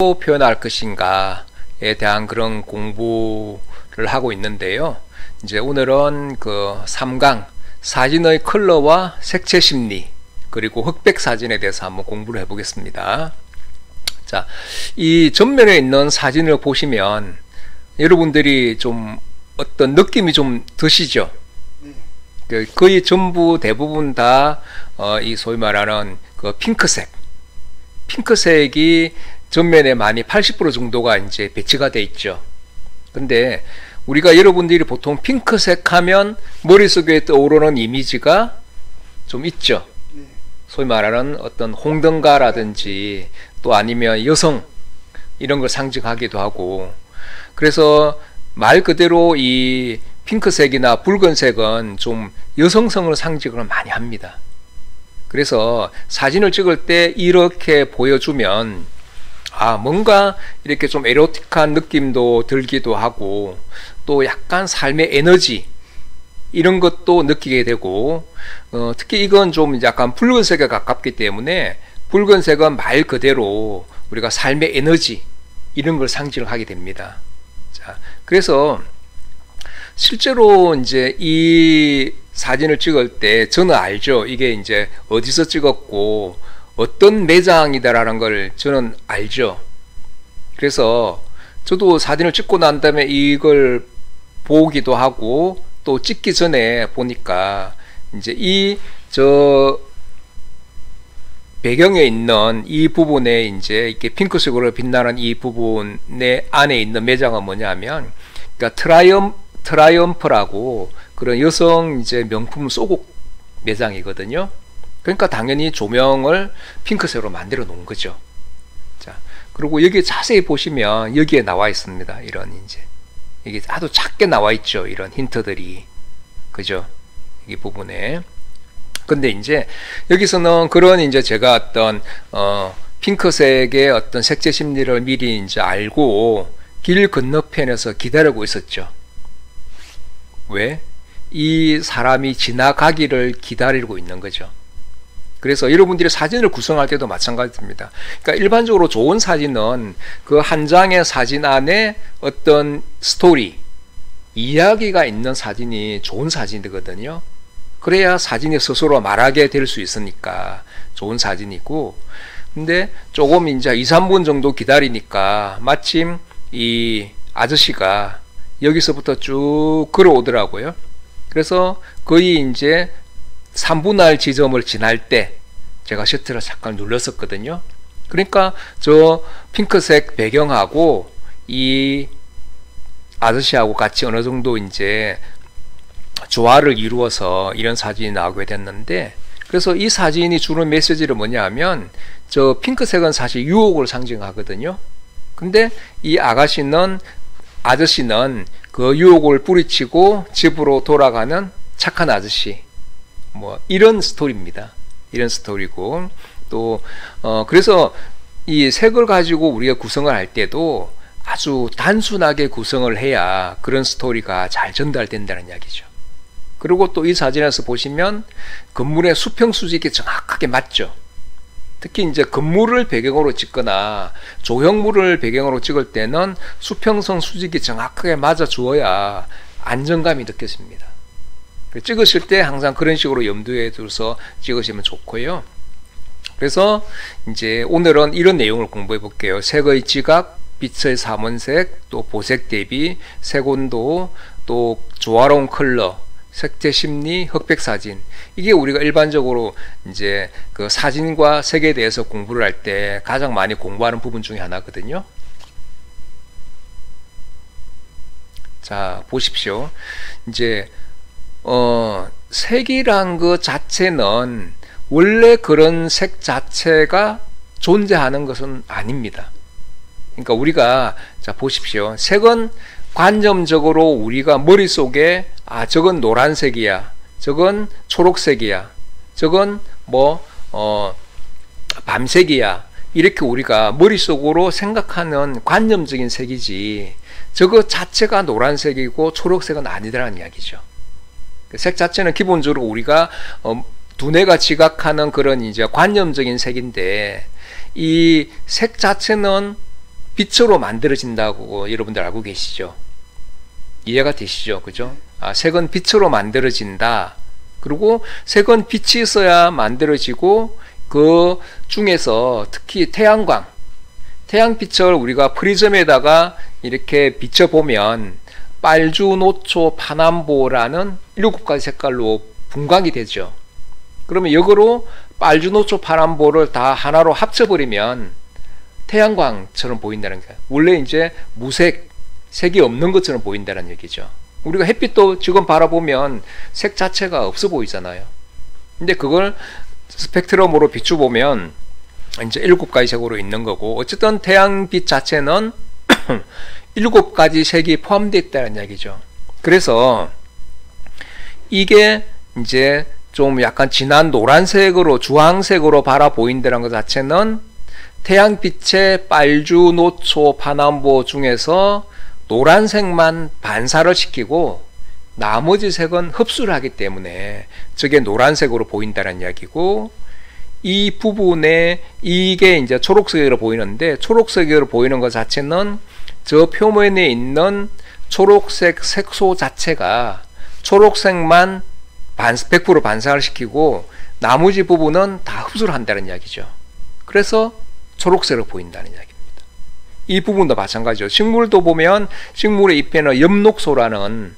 표현할 것인가에 대한 그런 공부를 하고 있는데요. 이제 오늘은 그 3강 사진의 컬러와 색채 심리 그리고 흑백 사진에 대해서 한번 공부를 해보겠습니다. 자, 이 전면에 있는 사진을 보시면 여러분들이 좀 어떤 느낌이 좀 드시죠? 거의 전부 대부분 다 이 소위 말하는 그 핑크색이 전면에 많이 80% 정도가 이제 배치가 돼 있죠. 근데 우리가 여러분들이 보통 핑크색 하면 머릿속에 떠오르는 이미지가 좀 있죠. 소위 말하는 어떤 홍등가라든지 또 아니면 여성 이런 걸 상징하기도 하고, 그래서 말 그대로 이 핑크색이나 붉은색은 좀 여성성을 상징을 많이 합니다. 그래서 사진을 찍을 때 이렇게 보여주면 뭔가 이렇게 좀 에로틱한 느낌도 들기도 하고 또 약간 삶의 에너지 이런 것도 느끼게 되고, 특히 이건 좀 약간 붉은색에 가깝기 때문에 붉은색은 말 그대로 우리가 삶의 에너지 이런 걸 상징을 하게 됩니다. 자, 그래서 실제로 이제 이 사진을 찍을 때 저는 알죠. 이게 이제 어디서 찍었고 어떤 매장이다라는 걸 저는 알죠. 그래서 저도 사진을 찍고 난 다음에 이걸 보기도 하고 또 찍기 전에 보니까 이제 배경에 있는 이 부분에 이제 이렇게 핑크색으로 빛나는 이 부분의 안에 있는 매장은 뭐냐면, 그러니까 트라이엄프라고 그런 여성 이제 명품 소국 매장이거든요. 그러니까 당연히 조명을 핑크색으로 만들어 놓은 거죠. 자, 그리고 여기 자세히 보시면 여기에 나와 있습니다. 이런 이제 이게 아주 작게 나와 있죠. 이런 힌트들이. 그죠? 이 부분에. 근데 이제 여기서는 그런 이제 제가 어떤 핑크색의 어떤 색채 심리를 미리 이제 알고 길 건너편에서 기다리고 있었죠. 왜? 이 사람이 지나가기를 기다리고 있는 거죠. 그래서 여러분들이 사진을 구성할 때도 마찬가지입니다. 그러니까 일반적으로 좋은 사진은 그 한 장의 사진 안에 어떤 스토리, 이야기가 있는 사진이 좋은 사진이거든요. 그래야 사진이 스스로 말하게 될 수 있으니까 좋은 사진이고, 근데 조금 이제 2, 3분 정도 기다리니까 마침 이 아저씨가 여기서부터 쭉 걸어오더라고요. 그래서 거의 이제 3분할 지점을 지날 때 제가 셔터를 잠깐 눌렀었거든요. 그러니까 저 핑크색 배경하고 이 아저씨하고 같이 어느 정도 이제 조화를 이루어서 이런 사진이 나오게 됐는데, 그래서 이 사진이 주는 메시지는 뭐냐면 저 핑크색은 사실 유혹을 상징하거든요. 근데 이 아저씨는 그 유혹을 뿌리치고 집으로 돌아가는 착한 아저씨, 뭐 이런 스토리입니다. 이런 스토리고, 또 그래서 이 색을 가지고 우리가 구성을 할 때도 아주 단순하게 구성을 해야 그런 스토리가 잘 전달된다는 이야기죠. 그리고 또 이 사진에서 보시면 건물의 수평 수직이 정확하게 맞죠. 특히 이제 건물을 배경으로 찍거나 조형물을 배경으로 찍을 때는 수평선 수직이 정확하게 맞아 주어야 안정감이 느껴집니다. 찍으실 때 항상 그런 식으로 염두에 두서 찍으시면 좋고요. 그래서 이제 오늘은 이런 내용을 공부해 볼게요. 색의 지각, 빛의 삼원색, 또 보색 대비, 색온도, 또 조화로운 컬러, 색채 심리, 흑백 사진. 이게 우리가 일반적으로 이제 그 사진과 색에 대해서 공부를 할 때 가장 많이 공부하는 부분 중에 하나거든요. 자, 보십시오. 이제 색이란 것 자체는 원래 그런 색 자체가 존재하는 것은 아닙니다. 그러니까 우리가 자 보십시오. 색은 관념적으로 우리가 머릿속에 저건 노란색이야, 저건 초록색이야, 저건 뭐 밤색이야, 이렇게 우리가 머릿속으로 생각하는 관념적인 색이지 저거 자체가 노란색이고 초록색은 아니더라는 이야기죠. 색 자체는 기본적으로 우리가 두뇌가 지각하는 그런 이제 관념적인 색인데, 이 색 자체는 빛으로 만들어진다고 여러분들 알고 계시죠? 이해가 되시죠? 그죠? 색은 빛으로 만들어진다. 그리고 색은 빛이 있어야 만들어지고 그 중에서 특히 태양광, 태양빛을 우리가 프리즘에다가 이렇게 비춰보면 빨주, 노초, 파남보라는 7가지 색깔로 분광이 되죠. 그러면 역으로 빨주, 노초, 파남보를 다 하나로 합쳐버리면 태양광처럼 보인다는 거예요. 원래 이제 무색, 색이 없는 것처럼 보인다는 얘기죠. 우리가 햇빛도 지금 바라보면 색 자체가 없어 보이잖아요. 근데 그걸 스펙트럼으로 비춰보면 이제 7가지 색으로 있는 거고, 어쨌든 태양빛 자체는 7가지 색이 포함되어 있다는 얘기죠. 그래서 이게 이제 좀 약간 진한 노란색으로 주황색으로 바라 보인다는 것 자체는 태양빛의 빨주, 노초, 파남보 중에서 노란색만 반사를 시키고 나머지 색은 흡수를 하기 때문에 저게 노란색으로 보인다는 이야기고, 이 부분에 이게 이제 초록색으로 보이는데, 초록색으로 보이는 것 자체는 저 표면에 있는 초록색 색소 자체가 초록색만 100% 반사를 시키고 나머지 부분은 다 흡수를 한다는 이야기죠. 그래서 초록색으로 보인다는 이야기입니다. 이 부분도 마찬가지죠. 식물도 보면 식물의 잎에는 엽록소라는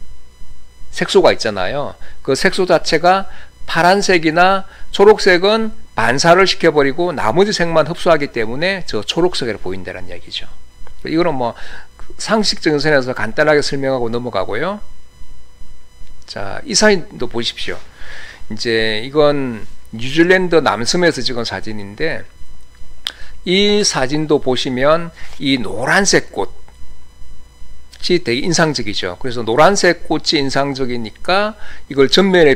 색소가 있잖아요. 그 색소 자체가 파란색이나 초록색은 반사를 시켜버리고 나머지 색만 흡수하기 때문에 저 초록색으로 보인다는 이야기죠. 이거는 뭐 상식적인 선에서 간단하게 설명하고 넘어가고요. 자, 이 사진도 보십시오. 이제 이건 뉴질랜드 남섬에서 찍은 사진인데, 이 사진도 보시면 이 노란색 꽃이 되게 인상적이죠. 그래서 노란색 꽃이 인상적이니까 이걸 전면에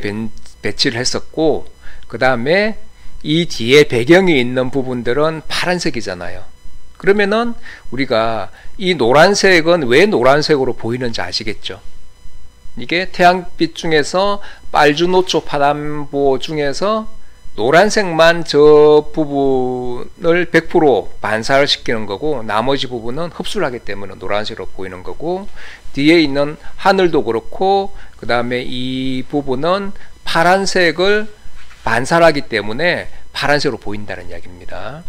배치를 했었고, 그 다음에 이 뒤에 배경이 있는 부분들은 파란색이잖아요. 그러면은 우리가 이 노란색은 왜 노란색으로 보이는지 아시겠죠? 이게 태양빛 중에서 빨주, 노초, 파남보 중에서 노란색만 저 부분을 100% 반사를 시키는 거고 나머지 부분은 흡수를 하기 때문에 노란색으로 보이는 거고, 뒤에 있는 하늘도 그렇고 그 다음에 이 부분은 파란색을 반사하기 때문에 파란색으로 보인다는 이야기입니다.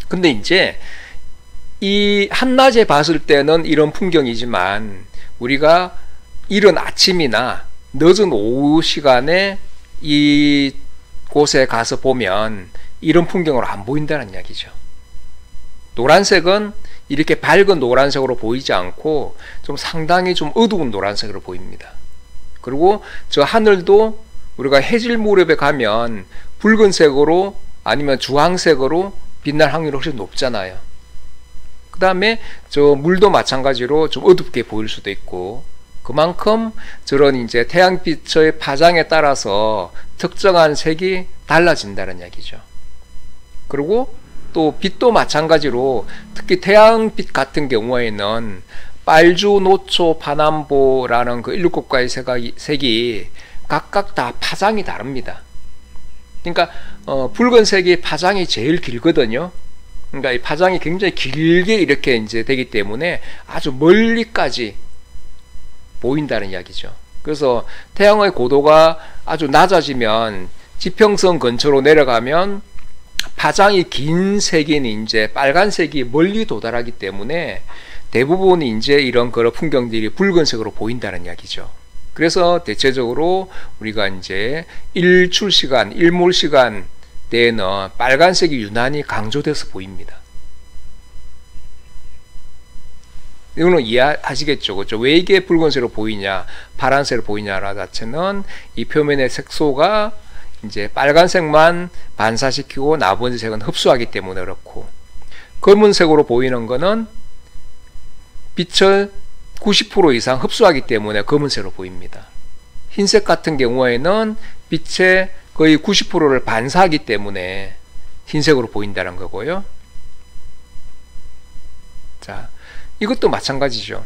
근데 이제 이 한낮에 봤을 때는 이런 풍경이지만 우리가 이른 아침이나 늦은 오후 시간에 이 곳에 가서 보면 이런 풍경으로 안 보인다는 이야기죠. 노란색은 이렇게 밝은 노란색으로 보이지 않고 좀 상당히 좀 어두운 노란색으로 보입니다. 그리고 저 하늘도 우리가 해질 무렵에 가면 붉은색으로 아니면 주황색으로 빛날 확률이 훨씬 높잖아요. 그 다음에 저 물도 마찬가지로 좀 어둡게 보일 수도 있고, 그만큼 저런 이제 태양빛의 파장에 따라서 특정한 색이 달라진다는 이야기죠. 그리고 또 빛도 마찬가지로 특히 태양빛 같은 경우에는 빨주, 노초, 파남보라는 그 7가지 색이 각각 다 파장이 다릅니다. 그러니까 붉은색이 파장이 제일 길거든요. 그러니까 이 파장이 굉장히 길게 이렇게 이제 되기 때문에 아주 멀리까지 보인다는 이야기죠. 그래서 태양의 고도가 아주 낮아지면 지평선 근처로 내려가면 파장이 긴 색인 이제 빨간색이 멀리 도달하기 때문에 대부분 이제 이런 그런 풍경들이 붉은색으로 보인다는 이야기죠. 그래서 대체적으로 우리가 이제 일출 시간, 일몰 시간 때에는 빨간색이 유난히 강조돼서 보입니다. 이거는 이해하시겠죠? 그렇죠? 왜 이게 붉은색으로 보이냐, 파란색으로 보이냐라 자체는 이 표면의 색소가 이제 빨간색만 반사시키고 나머지 색은 흡수하기 때문에 그렇고, 검은색으로 보이는 거는 빛을 90% 이상 흡수하기 때문에 검은색으로 보입니다. 흰색 같은 경우에는 빛의 거의 90%를 반사하기 때문에 흰색으로 보인다는 거고요. 자, 이것도 마찬가지죠.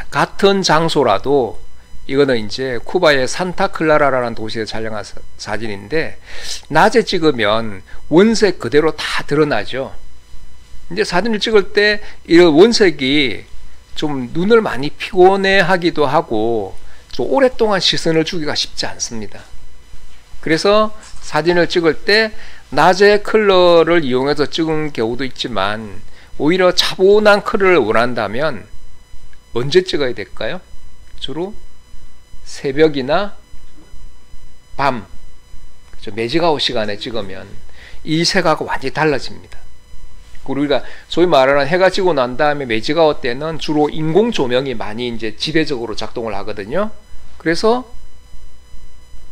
같은 장소라도 이거는 이제 쿠바의 산타클라라라는 도시에서 촬영한 사진인데 낮에 찍으면 원색 그대로 다 드러나죠. 이제 사진을 찍을 때 이런 원색이 좀 눈을 많이 피곤해 하기도 하고 좀 오랫동안 시선을 주기가 쉽지 않습니다. 그래서 사진을 찍을 때 낮의 컬러를 이용해서 찍은 경우도 있지만 오히려 차분한 컬러를 원한다면 언제 찍어야 될까요? 주로 새벽이나 밤, 매직아웃 시간에 찍으면 이 색하고 완전히 달라집니다. 우리가 소위 말하는 해가 지고 난 다음에 매직아웃 때는 주로 인공 조명이 많이 이제 지배적으로 작동을 하거든요. 그래서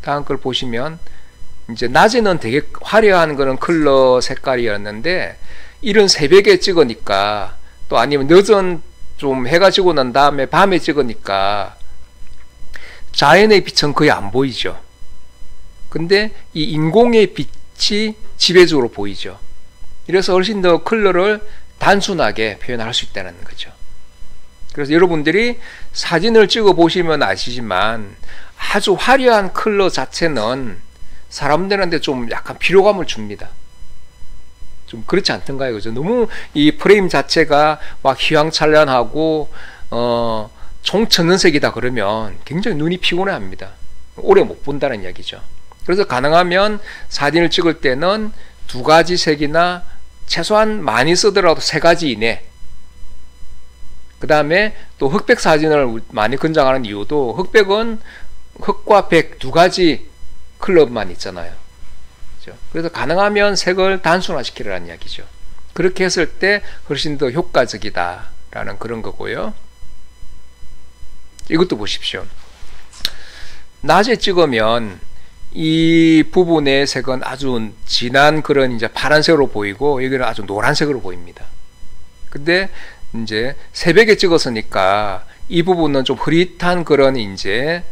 다음 걸 보시면 이제 낮에는 되게 화려한 그런 컬러 색깔이었는데 이런 새벽에 찍으니까 또 아니면 늦은 좀 해가 지고 난 다음에 밤에 찍으니까 자연의 빛은 거의 안 보이죠. 근데 이 인공의 빛이 지배적으로 보이죠. 이래서 훨씬 더 컬러를 단순하게 표현할 수 있다는 거죠. 그래서 여러분들이 사진을 찍어 보시면 아시지만 아주 화려한 컬러 자체는 사람들한테 좀 약간 피로감을 줍니다. 좀 그렇지 않던가요? 그죠? 너무 이 프레임 자체가 막 휘황찬란하고 총천연색이다 그러면 굉장히 눈이 피곤해 합니다. 오래 못 본다는 이야기죠. 그래서 가능하면 사진을 찍을 때는 2가지 색이나 최소한 많이 쓰더라도 3가지 이내. 그 다음에 또 흑백 사진을 많이 권장하는 이유도 흑백은 흑과 백 2가지 컬러만 있잖아요. 그렇죠? 그래서 가능하면 색을 단순화시키라는 이야기죠. 그렇게 했을 때 훨씬 더 효과적이다라는 그런 거고요. 이것도 보십시오. 낮에 찍으면 이 부분의 색은 아주 진한 그런 이제 파란색으로 보이고 여기는 아주 노란색으로 보입니다. 근데 이제 새벽에 찍었으니까 이 부분은 좀 흐릿한 그런 이제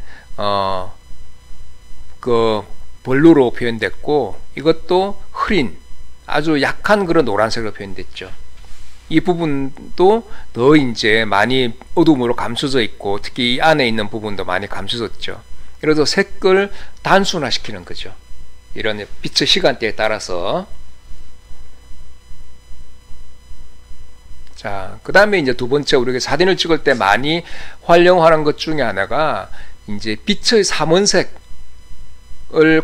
그 블루로 표현됐고 이것도 흐린 아주 약한 그런 노란색으로 표현됐죠. 이 부분도 더 이제 많이 어둠으로 감춰져 있고 특히 이 안에 있는 부분도 많이 감춰졌죠. 그래서 색을 단순화시키는 거죠. 이런 빛의 시간대에 따라서. 자, 그 다음에 이제 2번째 우리가 사진을 찍을 때 많이 활용하는 것 중에 하나가 이제 빛의 삼원색을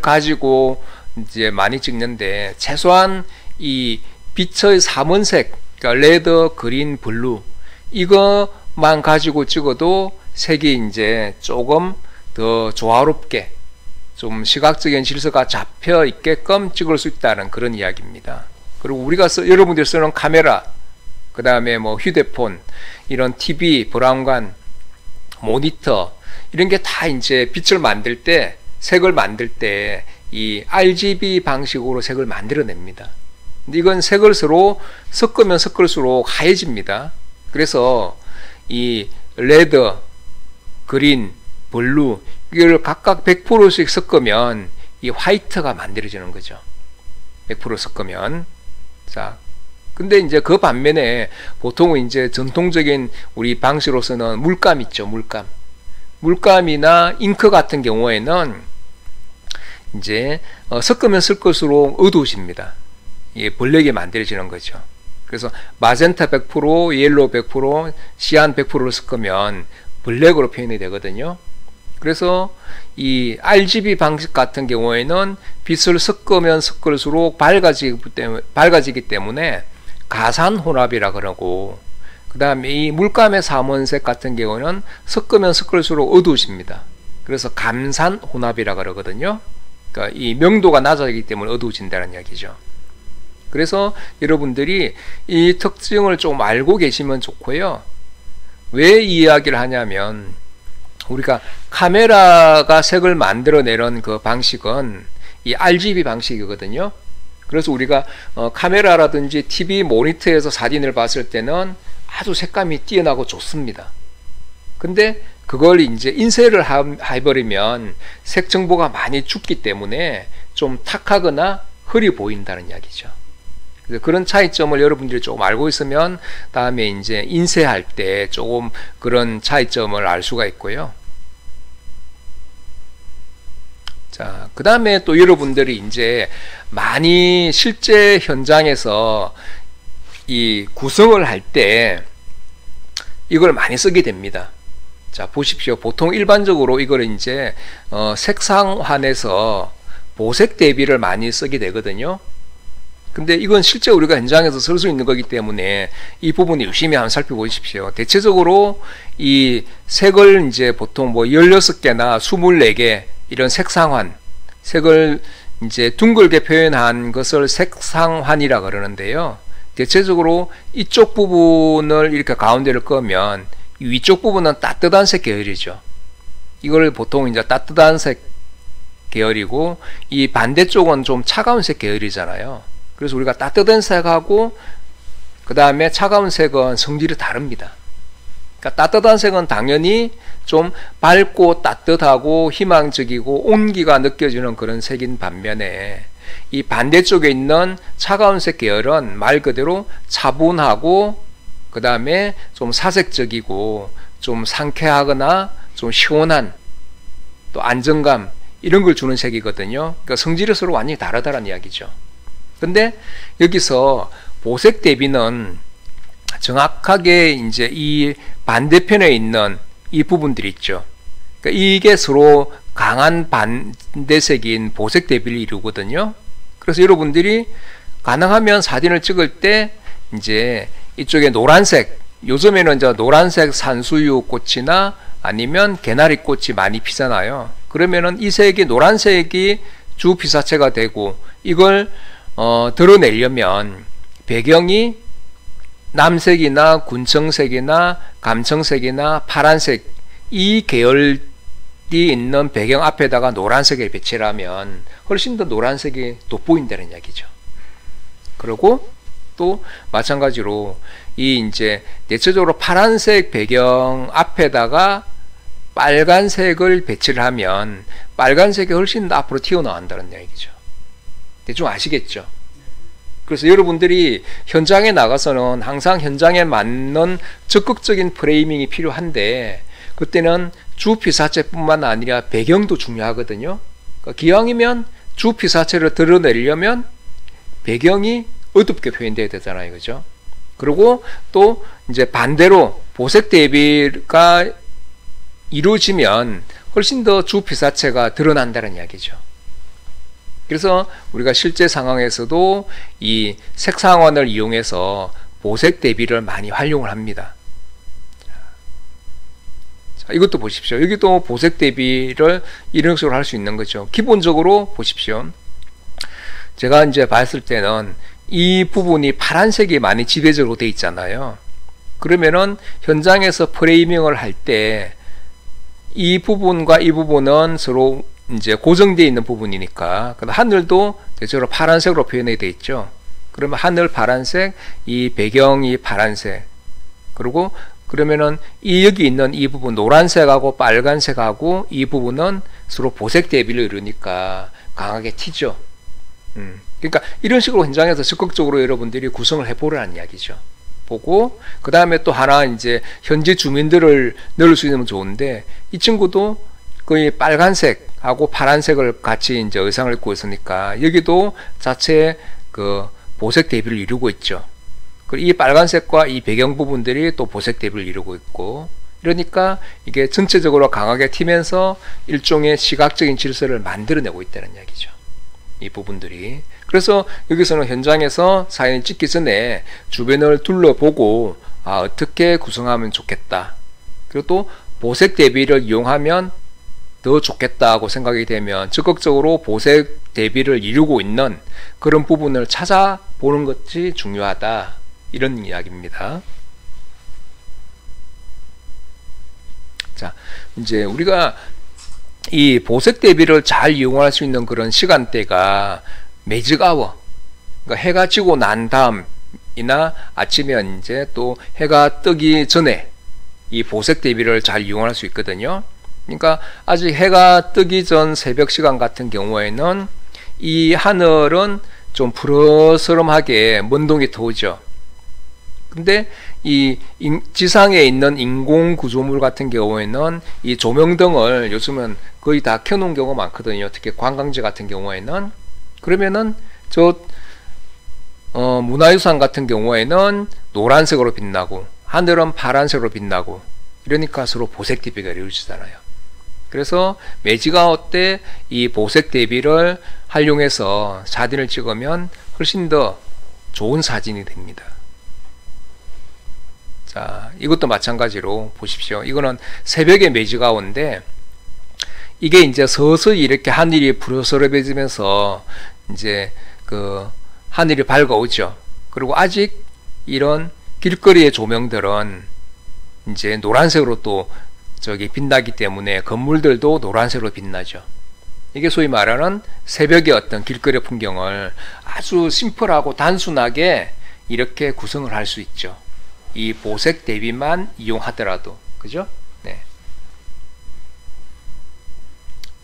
가지고 이제 많이 찍는데 최소한 이 빛의 삼원색, 그러니까 레드, 그린, 블루 이것만 가지고 찍어도 색이 이제 조금 더 조화롭게 좀 시각적인 질서가 잡혀 있게끔 찍을 수 있다는 그런 이야기입니다. 그리고 우리가 여러분들이 쓰는 카메라, 그 다음에 뭐 휴대폰, 이런 TV, 브라운관, 모니터 이런 게 다 이제 빛을 만들 때, 색을 만들 때 이 RGB 방식으로 색을 만들어냅니다. 근데 이건 색을 서로 섞으면 섞을수록 하얘집니다. 그래서 이 레드, 그린, 블루 이걸 각각 100%씩 섞으면 이 화이트가 만들어지는 거죠. 100% 섞으면. 자, 근데 이제 그 반면에 보통은 이제 전통적인 우리 방식으로서는 물감 있죠, 물감. 물감이나 잉크 같은 경우에는 이제 섞으면 섞을수록 어두워집니다. 이게 블랙이 만들어지는 거죠. 그래서 마젠타 100%, 옐로우 100%, 시안 100%를 섞으면 블랙으로 표현이 되거든요. 그래서 이 RGB 방식 같은 경우에는 빛을 섞으면 섞을수록 밝아지기 때문에 가산 혼합이라 그러고, 그 다음에 이 물감의 삼원색 같은 경우는 섞으면 섞을수록 어두워집니다. 그래서 감산 혼합이라 그러거든요. 그러니까 이 명도가 낮아지기 때문에 어두워진다는 이야기죠. 그래서 여러분들이 이 특징을 좀 알고 계시면 좋고요. 왜 이 이야기를 하냐면 우리가 카메라가 색을 만들어내는 그 방식은 이 RGB 방식이거든요. 그래서 우리가 카메라라든지 TV 모니터에서 사진을 봤을 때는 아주 색감이 뛰어나고 좋습니다. 근데 그걸 이제 인쇄를 해버리면 색 정보가 많이 죽기 때문에 좀 탁하거나 흐리 보인다는 이야기죠. 그래서 그런 차이점을 여러분들이 조금 알고 있으면 다음에 이제 인쇄할 때 조금 그런 차이점을 알 수가 있고요. 자, 그 다음에 또 여러분들이 이제 많이 실제 현장에서 이 구성을 할 때 이걸 많이 쓰게 됩니다. 자, 보십시오. 보통 일반적으로 이걸 이제 색상환에서 보색 대비를 많이 쓰게 되거든요. 근데 이건 실제 우리가 현장에서 쓸 수 있는 거기 때문에 이 부분 유심히 한번 살펴보십시오. 대체적으로 이 색을 이제 보통 뭐 16개나 24개 이런 색상환, 색을 이제 둥글게 표현한 것을 색상환이라 그러는데요. 대체적으로 이쪽 부분을 이렇게 가운데를 끄면 이 위쪽 부분은 따뜻한 색 계열이죠. 이걸 보통 이제 따뜻한 색 계열이고 이 반대쪽은 좀 차가운 색 계열이잖아요. 그래서 우리가 따뜻한 색하고 그 다음에 차가운 색은 성질이 다릅니다. 그러니까 따뜻한 색은 당연히 좀 밝고 따뜻하고 희망적이고 온기가 느껴지는 그런 색인 반면에 이 반대쪽에 있는 차가운 색 계열은 말 그대로 차분하고 그 다음에 좀 사색적이고 좀 상쾌하거나 좀 시원한 또 안정감 이런 걸 주는 색이거든요. 그러니까 성질이 서로 완전히 다르다는 이야기죠. 근데 여기서 보색 대비는 정확하게 이제 이 반대편에 있는 이 부분들이 있죠. 그러니까 이게 서로 강한 반대색인 보색 대비를 이루거든요. 그래서 여러분들이 가능하면 사진을 찍을 때 이제 이쪽에 노란색, 요즘에는 이제 노란색 산수유 꽃이나 아니면 개나리 꽃이 많이 피잖아요. 그러면은 이 색이 노란색이 주 피사체가 되고 이걸 드러내려면 배경이 남색이나 군청색이나 감청색이나 파란색 이 계열이 있는 배경 앞에다가 노란색을 배치를 하면 훨씬 더 노란색이 돋보인다는 이야기죠. 그리고 또 마찬가지로 이 이제 대체적으로 파란색 배경 앞에다가 빨간색을 배치를 하면 빨간색이 훨씬 더 앞으로 튀어나온다는 얘기죠. 대충 아시겠죠? 그래서 여러분들이 현장에 나가서는 항상 현장에 맞는 적극적인 프레이밍이 필요한데 그때는 주 피사체뿐만 아니라 배경도 중요하거든요. 그러니까 기왕이면 주 피사체를 드러내려면 배경이 어둡게 표현돼야 되잖아요. 그죠? 그리고 또 이제 반대로 보색 대비가 이루어지면 훨씬 더 주 피사체가 드러난다는 이야기죠. 그래서 우리가 실제 상황에서도 이 색상환을 이용해서 보색 대비를 많이 활용을 합니다. 자, 이것도 보십시오. 여기도 보색 대비를 이런 식으로 할 수 있는 거죠. 기본적으로 보십시오. 제가 이제 봤을 때는 이 부분이 파란색이 많이 지배적으로 돼 있잖아요. 그러면은 현장에서 프레이밍을 할 때 이 부분과 이 부분은 서로 이제 고정되어 있는 부분이니까 하늘도 대체로 파란색으로 표현이 되어 있죠. 그러면 하늘 파란색, 이 배경이 파란색, 그리고 그러면은 이 여기 있는 이 부분 노란색하고 빨간색하고 이 부분은 서로 보색 대비를 이루니까 강하게 튀죠. 그러니까 이런 식으로 현장에서 적극적으로 여러분들이 구성을 해보라는 이야기죠. 보고 그 다음에 또 하나 이제 현지 주민들을 넣을 수 있으면 좋은데 이 친구도 거의 빨간색하고 파란색을 같이 이제 의상을 입고 있으니까 여기도 자체 그 보색 대비를 이루고 있죠. 그리고 이 빨간색과 이 배경 부분들이 또 보색 대비를 이루고 있고 이러니까 이게 전체적으로 강하게 튀면서 일종의 시각적인 질서를 만들어내고 있다는 이야기죠. 이 부분들이. 그래서 여기서는 현장에서 사진을 찍기 전에 주변을 둘러보고 어떻게 구성하면 좋겠다. 그리고 또 보색 대비를 이용하면 더 좋겠다고 생각이 되면 적극적으로 보색 대비를 이루고 있는 그런 부분을 찾아보는 것이 중요하다. 이런 이야기입니다. 자, 이제 우리가 이 보색 대비를 잘 이용할 수 있는 그런 시간대가 매직 아워, 그러니까 해가 지고 난 다음이나 아침에 이제 또 해가 뜨기 전에 이 보색 대비를 잘 이용할 수 있거든요. 그러니까 아직 해가 뜨기 전 새벽 시간 같은 경우에는 이 하늘은 좀 푸르스름하게 먼동이 터오죠. 근데 이 지상에 있는 인공 구조물 같은 경우에는 이 조명등을 요즘은 거의 다 켜놓은 경우가 많거든요. 특히 관광지 같은 경우에는. 그러면은 저 문화유산 같은 경우에는 노란색으로 빛나고 하늘은 파란색으로 빛나고 이러니까 서로 보색 대비가 이루어지잖아요. 그래서 매직아웃 때 이 보색 대비를 활용해서 사진을 찍으면 훨씬 더 좋은 사진이 됩니다. 자, 이것도 마찬가지로 보십시오. 이거는 새벽의 매직아웃인데 이게 이제 서서히 이렇게 하늘이 푸르스름해지면서 이제 그 하늘이 밝아오죠. 그리고 아직 이런 길거리의 조명들은 이제 노란색으로 또 저기 빛나기 때문에 건물들도 노란색으로 빛나죠. 이게 소위 말하는 새벽의 어떤 길거리 풍경을 아주 심플하고 단순하게 이렇게 구성을 할 수 있죠. 이 보색 대비만 이용하더라도. 그죠? 네.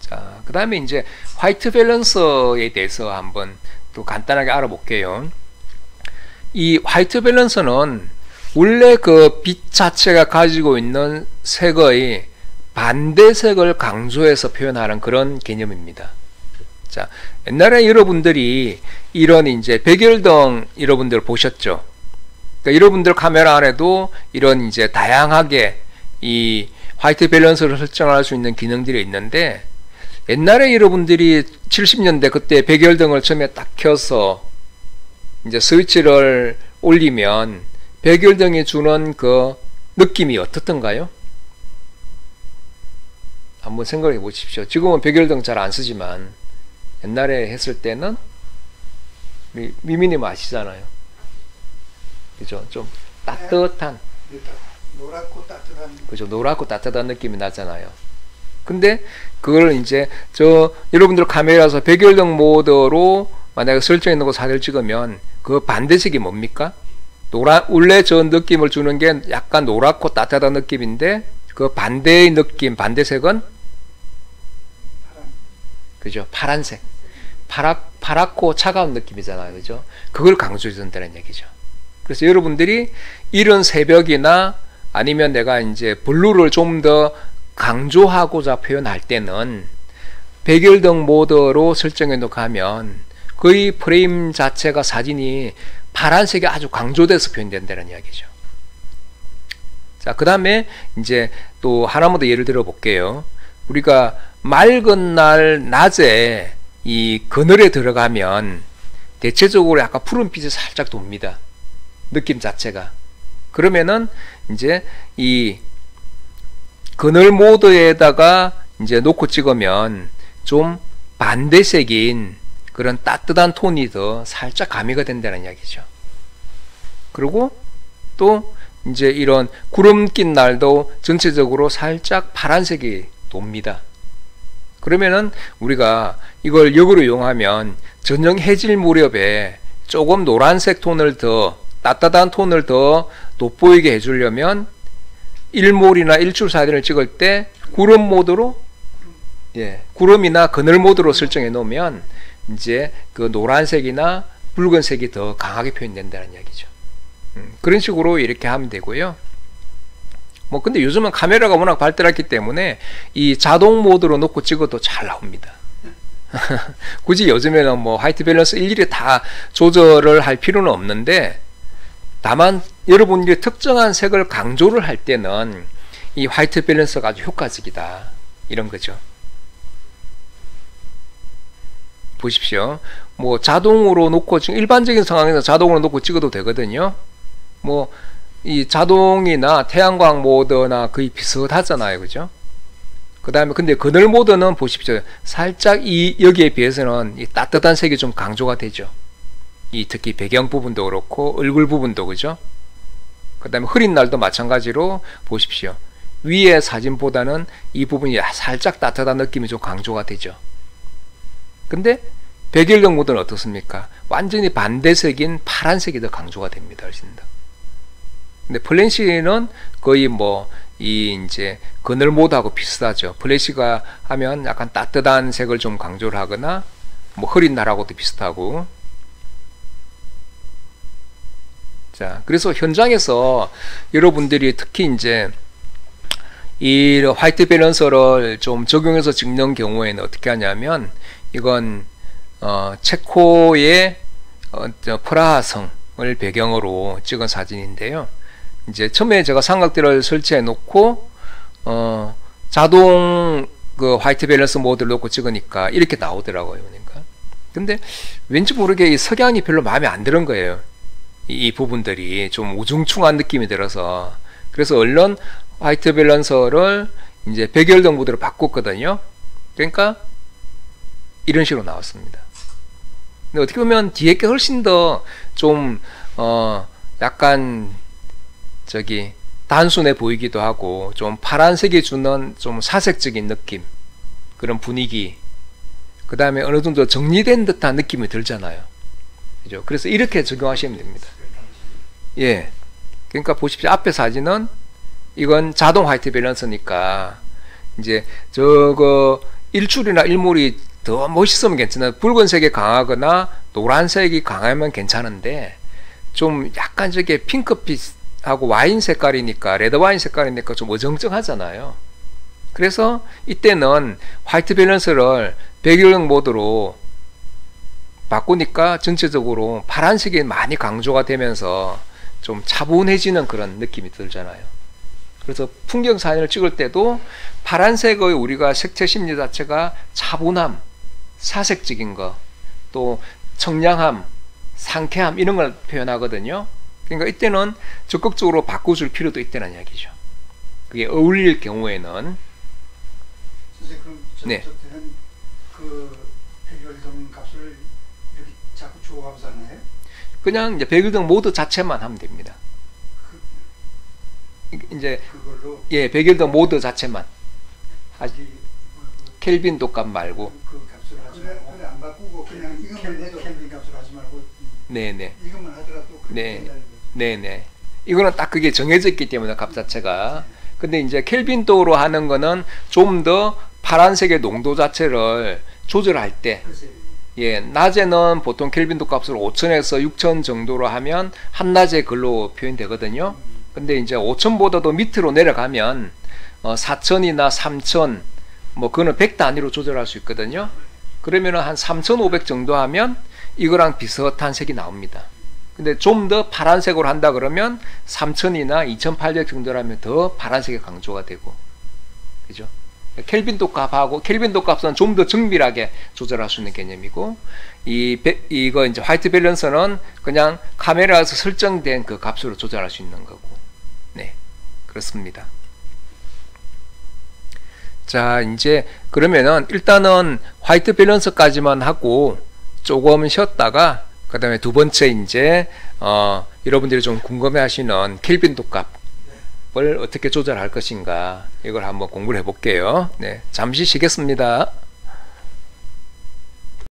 자, 그 다음에 이제 화이트 밸런스에 대해서 한번 또 간단하게 알아볼게요. 이 화이트 밸런스는 원래 그 빛 자체가 가지고 있는 색의 반대색을 강조해서 표현하는 그런 개념입니다. 자, 옛날에 여러분들이 이런 이제 백열등 여러분들 보셨죠? 그러니까 여러분들 카메라 안에도 이런 이제 다양하게 이 화이트 밸런스를 설정할 수 있는 기능들이 있는데 옛날에 여러분들이 70년대 그때 백열등을 처음에 딱 켜서 이제 스위치를 올리면 백열등이 주는 그 느낌이 어떻던가요? 한번 생각해 보십시오. 지금은 백열등 잘 안 쓰지만 옛날에 했을 때는 미미님 아시잖아요. 그죠? 좀 따뜻한, 노랗고 따뜻한, 그죠? 노랗고 따뜻한 느낌이 나잖아요. 근데 그걸 이제 여러분들 카메라에서 백열등 모드로 만약에 설정해 놓고 사진을 찍으면 그 반대색이 뭡니까? 원래 저 느낌을 주는 게 약간 노랗고 따뜻한 느낌인데 그 반대의 느낌, 반대색은 그죠? 파란색. 파랗고 차가운 느낌이잖아요. 그죠? 그걸 강조해 준다는 얘기죠. 그래서 여러분들이 이런 새벽이나 아니면 내가 이제 블루를 좀 더 강조하고자 표현할 때는 백열등 모드로 설정해 놓고 하면 거의 프레임 자체가 사진이 파란색이 아주 강조돼서 표현된다는 이야기죠. 자, 그 다음에 이제 또 하나만 더 예를 들어 볼게요. 우리가 맑은 날 낮에 이 그늘에 들어가면 대체적으로 약간 푸른빛이 살짝 돕니다. 느낌 자체가. 그러면은 이제 이 그늘 모드에다가 이제 놓고 찍으면 좀 반대색인 그런 따뜻한 톤이 더 살짝 가미가 된다는 이야기죠. 그리고 또 이제 이런 구름 낀 날도 전체적으로 살짝 파란색이 돕니다. 그러면은 우리가 이걸 역으로 이용하면 저녁 해질 무렵에 조금 노란색 톤을 더 따뜻한 톤을 더 돋보이게 해주려면 일몰이나 일출 사진을 찍을 때 구름 모드로 구름이나 그늘 모드로 설정해 놓으면 이제 그 노란색이나 붉은색이 더 강하게 표현된다는 이야기죠. 그런 식으로 이렇게 하면 되고요. 뭐 근데 요즘은 카메라가 워낙 발달했기 때문에 이 자동 모드로 놓고 찍어도 잘 나옵니다. 굳이 요즘에는 뭐 화이트 밸런스 일일이 다 조절을 할 필요는 없는데 다만 여러분이 특정한 색을 강조를 할 때는 이 화이트 밸런스가 아주 효과적이다 이런 거죠. 보십시오. 뭐 자동으로 놓고 지금 일반적인 상황에서 자동으로 놓고 찍어도 되거든요. 뭐 이 자동이나 태양광 모드나 거의 비슷하잖아요. 그죠? 그 다음에 근데 그늘 모드는 보십시오. 살짝 여기에 비해서는 이 따뜻한 색이 좀 강조가 되죠. 이 특히 배경 부분도 그렇고 얼굴 부분도 그죠? 그 다음에 흐린 날도 마찬가지로 보십시오. 위의 사진보다는 이 부분이 살짝 따뜻한 느낌이 좀 강조가 되죠. 근데 백열등 모드는 어떻습니까? 완전히 반대색인 파란색이 더 강조가 됩니다. 훨씬 더. 근데 플래시는 거의 뭐 이 이제 그늘 모드하고 비슷하죠. 플래시가 하면 약간 따뜻한 색을 좀 강조를 하거나 뭐 흐린 날하고도 비슷하고. 자, 그래서 현장에서 여러분들이 특히 이제 이 화이트 밸런서를 좀 적용해서 찍는 경우에는 어떻게 하냐면 이건 체코의 프라하성을 배경으로 찍은 사진인데요. 이제 처음에 제가 삼각대를 설치해 놓고 자동 그 화이트 밸런스 모드를 놓고 찍으니까 이렇게 나오더라고요. 그러니까. 근데 왠지 모르게 이 석양이 별로 마음에 안 드는 거예요. 이 부분들이 좀 우중충한 느낌이 들어서. 그래서 얼른 화이트 밸런서를 이제 백열등 모드로 바꿨거든요. 그러니까 이런 식으로 나왔습니다. 근데 어떻게 보면 뒤에 게 훨씬 더 좀 약간 저기 단순해 보이기도 하고 좀 파란색이 주는 좀 사색적인 느낌, 그런 분위기, 그 다음에 어느 정도 정리된 듯한 느낌이 들잖아요. 그죠? 그래서 이렇게 적용하시면 됩니다. 예. 그러니까 보십시오. 앞에 사진은 이건 자동 화이트 밸런스니까 이제 저거 일출이나 일몰이 더 멋있으면 괜찮아요. 붉은색이 강하거나 노란색이 강하면 괜찮은데 좀 약간 저게 핑크빛하고 와인 색깔이니까, 레드 와인 색깔이니까 좀 어정쩡하잖아요. 그래서 이때는 화이트 밸런스를 백열등 모드로 바꾸니까 전체적으로 파란색이 많이 강조가 되면서 좀 차분해지는 그런 느낌이 들잖아요. 그래서 풍경 사진을 찍을 때도 파란색의 우리가 색채 심리 자체가 차분함, 사색적인 거, 또 청량함, 상쾌함 이런 걸 표현하거든요. 그러니까 이때는 적극적으로 바꿔줄 필요도 있다는 이야기죠. 그게 어울릴 경우에는. 선생님, 그럼 네. 저때는 그 백열등 값을 이렇게 자꾸 주어가면서 하나요? 그냥 이제 백열등 모드 자체만 하면 됩니다. 이제 그걸로 예, 백열등 모드 자체만. 이 켈빈 독값 말고. 그 값을 하지 말고 그래 안 바꾸고 그냥 이것만 해도 켈빈 값을 하지 말고 네네. 이것만 하더라도 그렇게 네. 된다는 거죠. 네네. 이거는 딱 그게 정해져 있기 때문에 값 자체가. 근데 이제 켈빈도로 하는 거는 좀 더 파란색의 농도 자체를 조절할 때, 글쎄요. 예, 낮에는 보통 켈빈도 값을 5000에서 6000 정도로 하면 한낮의 글로 표현되거든요. 근데 이제 5000보다도 밑으로 내려가면 4000이나 3000, 뭐 그거는 100 단위로 조절할 수 있거든요. 그러면은 한 3500 정도 하면 이거랑 비슷한 색이 나옵니다. 근데 좀 더 파란색으로 한다 그러면 3000이나 2800 정도라면 더 파란색이 강조가 되고, 그죠? 켈빈도 값하고, 켈빈도 값은 좀 더 정밀하게 조절할 수 있는 개념이고, 이거 이제 화이트 밸런스는 그냥 카메라에서 설정된 그 값으로 조절할 수 있는 거고, 네, 그렇습니다. 자, 이제 그러면은 일단은 화이트 밸런스까지만 하고 조금 쉬었다가 그 다음에 두 번째 이제 여러분들이 좀 궁금해하시는 켈빈도 값을 어떻게 조절할 것인가 이걸 한번 공부를 해볼게요. 네, 잠시 쉬겠습니다.